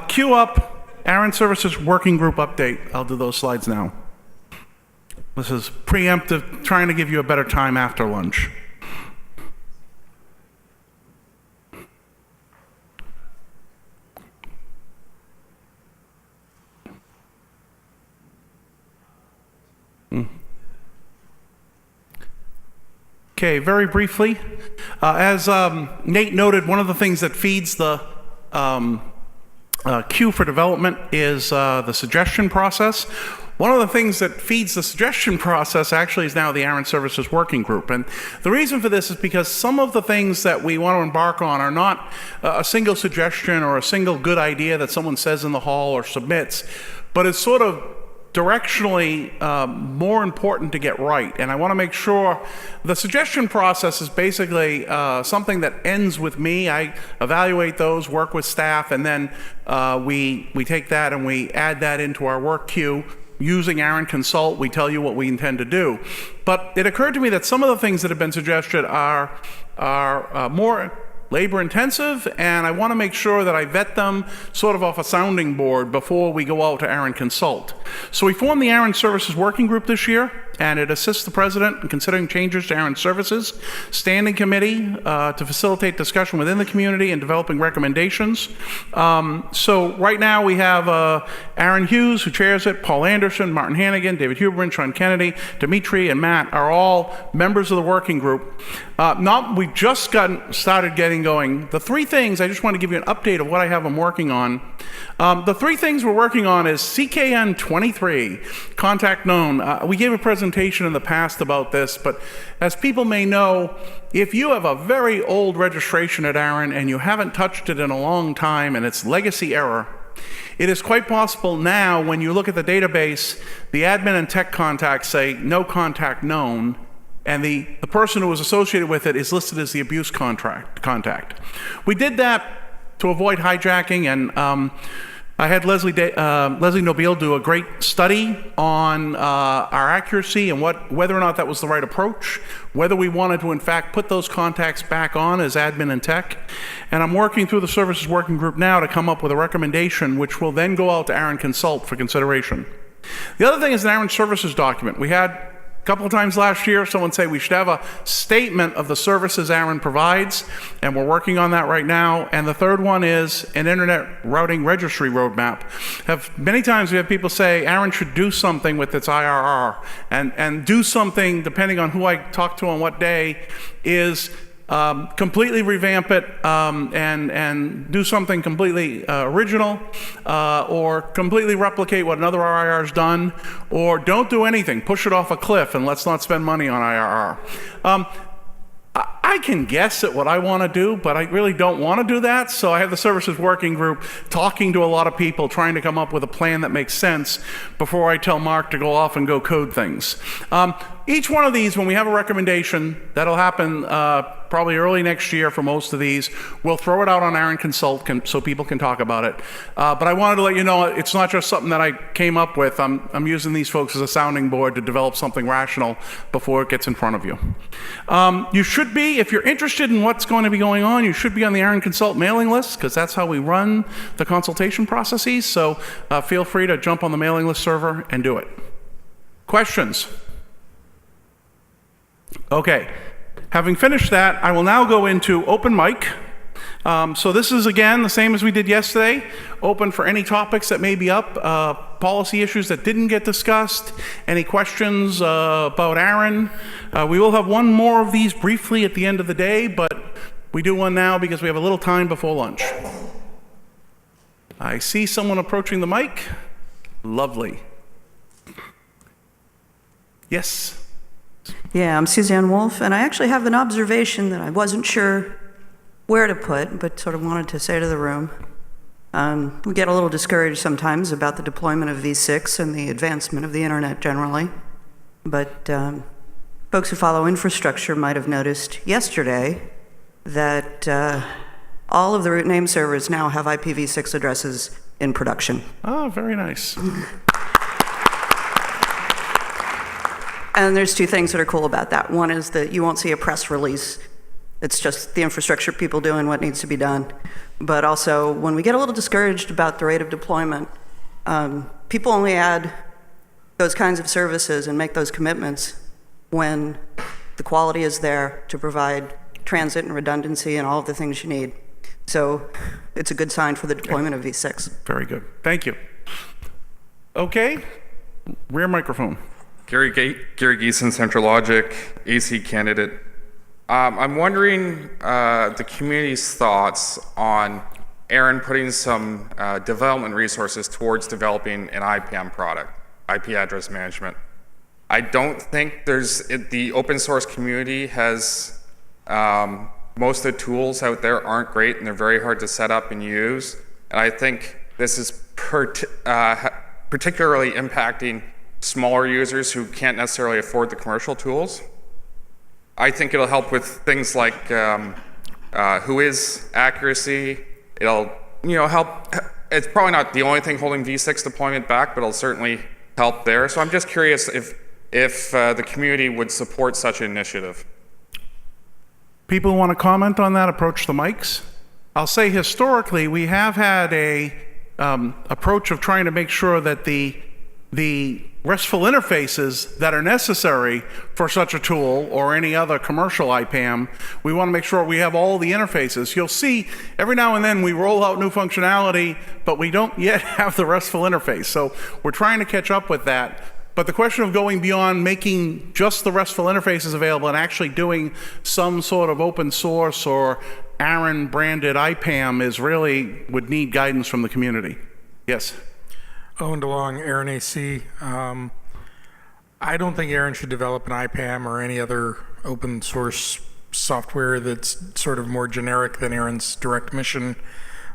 Queue up ARIN Services Working Group update. I'll do those slides now. This is preemptive, trying to give you a better time after lunch. Okay, very briefly, as Nate noted, one of the things that feeds the queue for development is the suggestion process. One of the things that feeds the suggestion process actually is now the ARIN Services Working Group. And the reason for this is because some of the things that we want to embark on are not a single suggestion or a single good idea that someone says in the hall or submits, but it's sort of directionally more important to get right. And I want to make sure the suggestion process is basically something that ends with me. I evaluate those, work with staff, and then we take that and we add that into our work queue. Using ARIN Consult, we tell you what we intend to do. But it occurred to me that some of the things that have been suggested are more labor intensive, and I want to make sure that I vet them sort of off a sounding board before we go out to ARIN Consult. So we formed the ARIN Services Working Group this year, and it assists the President in considering changes to ARIN Services, Standing Committee to facilitate discussion within the community and developing recommendations. So right now we have Aaron Hughes, who chairs it, Paul Anderson, Martin Hannigan, David Huberin, Sean Kennedy, Dimitri, and Matt are all members of the working group. We've just started getting going. The three things, I just want to give you an update of what I have them working on. The three things we're working on is CKN 23, contact known. We gave a presentation in the past about this, but as people may know, if you have a very old registration at ARIN and you haven't touched it in a long time and it's legacy error, it is quite possible now when you look at the database, the admin and tech contacts say no contact known, and the person who was associated with it is listed as the abuse contact. We did that to avoid hijacking, and I had Leslie Nobile do a great study on our accuracy and whether or not that was the right approach, whether we wanted to in fact put those contacts back on as admin and tech. And I'm working through the Services Working Group now to come up with a recommendation which will then go out to ARIN Consult for consideration. The other thing is an ARIN Services document. We had a couple of times last year, someone say we should have a statement of the services ARIN provides, and we're working on that right now. And the third one is an internet routing registry roadmap. Many times we have people say ARIN should do something with its IRR, and do something, depending on who I talk to on what day, is completely revamp it and do something completely original, or completely replicate what another IRR has done, or don't do anything, push it off a cliff and let's not spend money on IRR. I can guess at what I want to do, but I really don't want to do that. So I have the Services Working Group talking to a lot of people, trying to come up with a plan that makes sense before I tell Mark to go off and go code things. Each one of these, when we have a recommendation, that'll happen probably early next year for most of these. We'll throw it out on ARIN Consult so people can talk about it. But I wanted to let you know it's not just something that I came up with. I'm using these folks as a sounding board to develop something rational before it gets in front of you. You should be, if you're interested in what's going to be going on, you should be on the ARIN Consult mailing list, because that's how we run the consultation processes. So feel free to jump on the mailing list server and do it. Questions? Okay, having finished that, I will now go into open mic. So this is, again, the same as we did yesterday, open for any topics that may be up, policy issues that didn't get discussed, any questions about ARIN. We will have one more of these briefly at the end of the day, but we do one now because we have a little time before lunch. I see someone approaching the mic. Lovely. Yes. Yeah, I'm Suzanne Wolf, and I actually have an observation that I wasn't sure where to put, but sort of wanted to say to the room. We get a little discouraged sometimes about the deployment of V6 and the advancement of the internet generally, but folks who follow infrastructure might have noticed yesterday that all of the root name servers now have IPv6 addresses in production. Oh, very nice. And there's two things that are cool about that. One is that you won't see a press release It's just the infrastructure people doing what needs to be done. But also, when we get a little discouraged about the rate of deployment, people only add those kinds of services and make those commitments when the quality is there to provide transit and redundancy and all of the things you need. So it's a good sign for the deployment of V6. Very good. Thank you. Okay, rear microphone. Gary Geeson, Central Logic, AC candidate. I'm wondering the community's thoughts on ARIN putting some development resources towards developing an IPAM product, IP address management. I don't think the open source community has, most of the tools out there aren't great and they're very hard to set up and use. And I think this is particularly impacting smaller users who can't necessarily afford the commercial tools. I think it'll help with things like whois accuracy. It'll help. It's probably not the only thing holding V6 deployment back, but it'll certainly help there. So I'm just curious if the community would support such an initiative. People who want to comment on that, approach the mics. I'll say historically, we have had a approach of trying to make sure that the RESTful interfaces that are necessary for such a tool or any other commercial IPAM, we want to make sure we have all the interfaces. You'll see every now and then we roll out new functionality, but we don't yet have the RESTful interface. So we're trying to catch up with that. But the question of going beyond making just the RESTful interfaces available and actually doing some sort of open source or ARIN branded IPAM would need guidance from the community. Yes? Owen DeLong, ARIN AC. I don't think ARIN should develop an IPAM or any other open source software that's sort of more generic than ARIN's direct mission.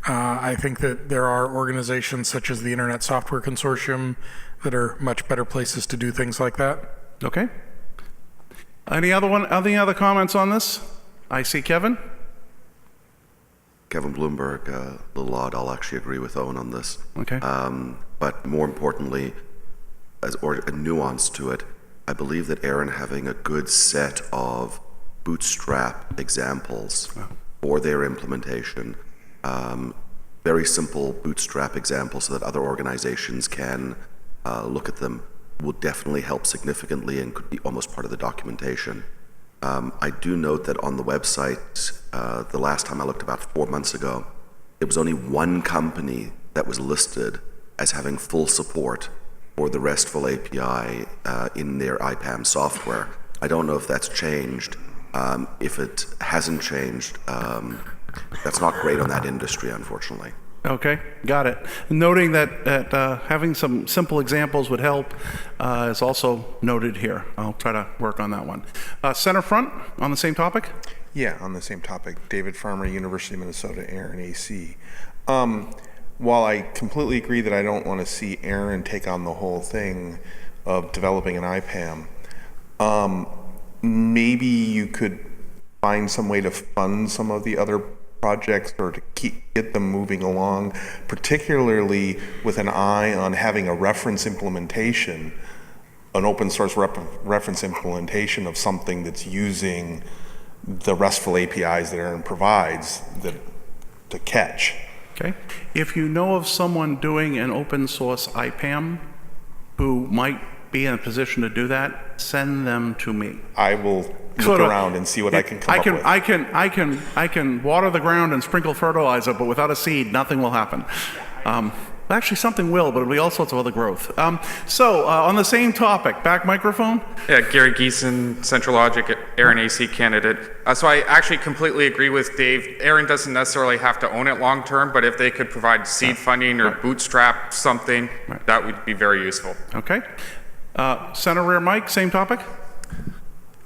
I think that there are organizations such as the Internet Software Consortium that are much better places to do things like that. Okay. Any other comments on this? I see Kevin. Kevin Bloomberg, a little odd. I'll actually agree with Owen on this. Okay. But more importantly, or a nuance to it, I believe that ARIN having a good set of bootstrap examples for their implementation, very simple bootstrap examples so that other organizations can look at them, will definitely help significantly and could be almost part of the documentation. I do note that on the website, the last time I looked about 4 months ago, it was only one company that was listed as having full support for the RESTful API in their IPAM software. I don't know if that's changed. If it hasn't changed, that's not great on that industry, unfortunately. Okay, got it. Noting that having some simple examples would help is also noted here. I'll try to work on that one. Center front, on the same topic? Yeah, on the same topic. David Farmer, University of Minnesota, ARIN AC. While I completely agree that I don't want to see ARIN take on the whole thing of developing an IPAM, maybe you could find some way to fund some of the other projects or to get them moving along, particularly with an eye on having a reference implementation, an open source reference implementation of something that's using the RESTful APIs that ARIN provides to catch. Okay. If you know of someone doing an open source IPAM who might be in a position to do that, send them to me. I will look around and see what I can come up with. I can water the ground and sprinkle fertilizer, but without a seed, nothing will happen. Actually, something will, but it'll be all sorts of other growth. On the same topic, back microphone. Yeah, Gary Geeson, Central Logic, ARIN AC candidate. So I actually completely agree with Dave. ARIN doesn't necessarily have to own it long term, but if they could provide seed funding or bootstrap something, that would be very useful. Okay. Center rear mic, same topic.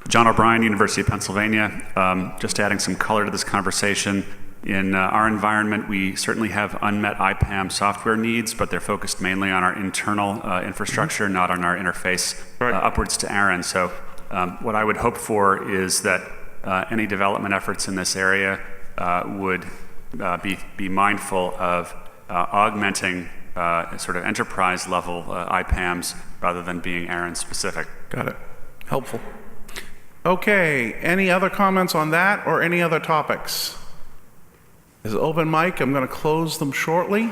John O'Brien, University of Pennsylvania. Just adding some color to this conversation. In our environment, we certainly have unmet IPAM software needs, but they're focused mainly on our internal infrastructure, not on our interface upwards to ARIN. So what I would hope for is that any development efforts in this area would be mindful of augmenting sort of enterprise level IPAMs rather than being ARIN specific. Got it. Helpful. Okay, any other comments on that or any other topics? This is open mic. I'm going to close them shortly.